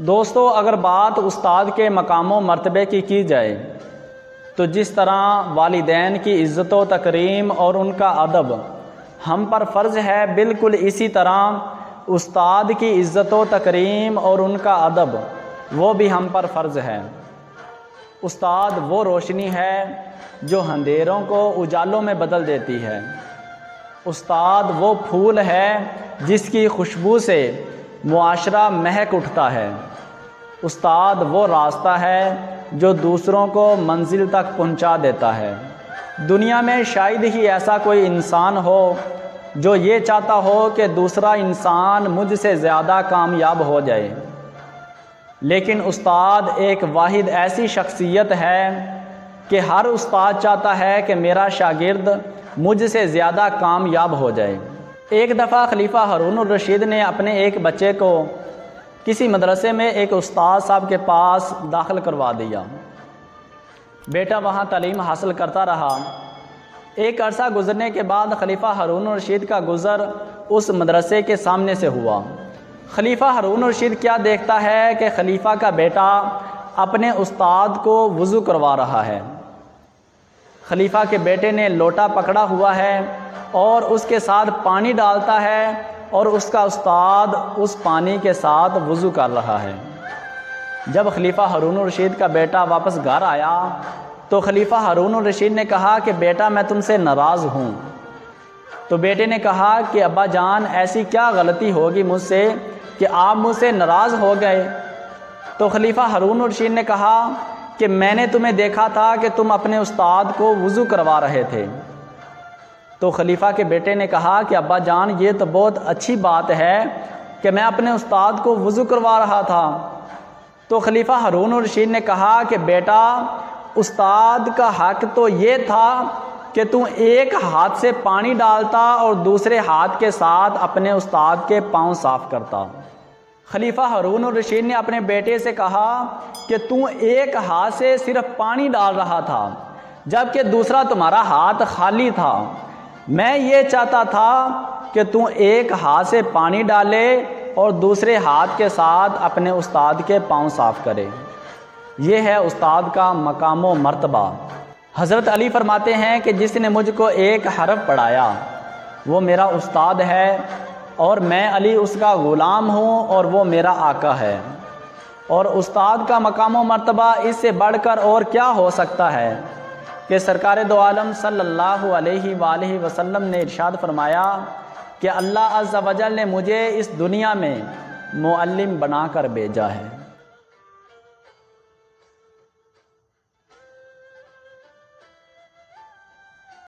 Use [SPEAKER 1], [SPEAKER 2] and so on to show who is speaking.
[SPEAKER 1] دوستو، اگر بات استاد کے مقام و مرتبے کی جائے تو جس طرح والدین کی عزت و تکریم اور ان کا ادب ہم پر فرض ہے، بالکل اسی طرح استاد کی عزت و تکریم اور ان کا ادب وہ بھی ہم پر فرض ہے۔ استاد وہ روشنی ہے جو اندھیروں کو اجالوں میں بدل دیتی ہے۔ استاد وہ پھول ہے جس کی خوشبو سے معاشرہ مہک اٹھتا ہے۔ استاد وہ راستہ ہے جو دوسروں کو منزل تک پہنچا دیتا ہے۔ دنیا میں شاید ہی ایسا کوئی انسان ہو جو یہ چاہتا ہو کہ دوسرا انسان مجھ سے زیادہ کامیاب ہو جائے، لیکن استاد ایک واحد ایسی شخصیت ہے کہ ہر استاد چاہتا ہے کہ میرا شاگرد مجھ سے زیادہ کامیاب ہو جائے۔ ایک دفعہ خلیفہ ہارون الرشید نے اپنے ایک بچے کو کسی مدرسے میں ایک استاد صاحب کے پاس داخل کروا دیا۔ بیٹا وہاں تعلیم حاصل کرتا رہا۔ ایک عرصہ گزرنے کے بعد خلیفہ ہارون الرشید کا گزر اس مدرسے کے سامنے سے ہوا۔ خلیفہ ہارون الرشید کیا دیکھتا ہے کہ خلیفہ کا بیٹا اپنے استاد کو وضو کروا رہا ہے۔ خلیفہ کے بیٹے نے لوٹا پکڑا ہوا ہے اور اس کے ساتھ پانی ڈالتا ہے اور اس کا استاد اس پانی کے ساتھ وضو کر رہا ہے۔ جب خلیفہ ہارون الرشید کا بیٹا واپس گھر آیا تو خلیفہ ہارون الرشید نے کہا کہ بیٹا میں تم سے ناراض ہوں۔ تو بیٹے نے کہا کہ ابا جان ایسی کیا غلطی ہوگی مجھ سے کہ آپ مجھ سے ناراض ہو گئے؟ تو خلیفہ ہارون الرشید نے کہا کہ میں نے تمہیں دیکھا تھا کہ تم اپنے استاد کو وضو کروا رہے تھے۔ تو خلیفہ کے بیٹے نے کہا کہ ابا جان یہ تو بہت اچھی بات ہے کہ میں اپنے استاد کو وضو کروا رہا تھا۔ تو خلیفہ ہارون الرشید نے کہا کہ بیٹا استاد کا حق تو یہ تھا کہ تم ایک ہاتھ سے پانی ڈالتا اور دوسرے ہاتھ کے ساتھ اپنے استاد کے پاؤں صاف کرتا۔ خلیفہ ہارون الرشید نے اپنے بیٹے سے کہا کہ تم ایک ہاتھ سے صرف پانی ڈال رہا تھا جبکہ دوسرا تمہارا ہاتھ خالی تھا۔ میں یہ چاہتا تھا کہ تم ایک ہاتھ سے پانی ڈالے اور دوسرے ہاتھ کے ساتھ اپنے استاد کے پاؤں صاف کرے۔ یہ ہے استاد کا مقام و مرتبہ۔ حضرت علی فرماتے ہیں کہ جس نے مجھ کو ایک حرف پڑھایا وہ میرا استاد ہے اور میں علی اس کا غلام ہوں اور وہ میرا آقا ہے۔ اور استاد کا مقام و مرتبہ اس سے بڑھ کر اور کیا ہو سکتا ہے کہ سرکار دو عالم صلی اللہ علیہ وآلہ وسلم نے ارشاد فرمایا کہ اللہ عز و جل نے مجھے اس دنیا میں معلم بنا کر بھیجا ہے۔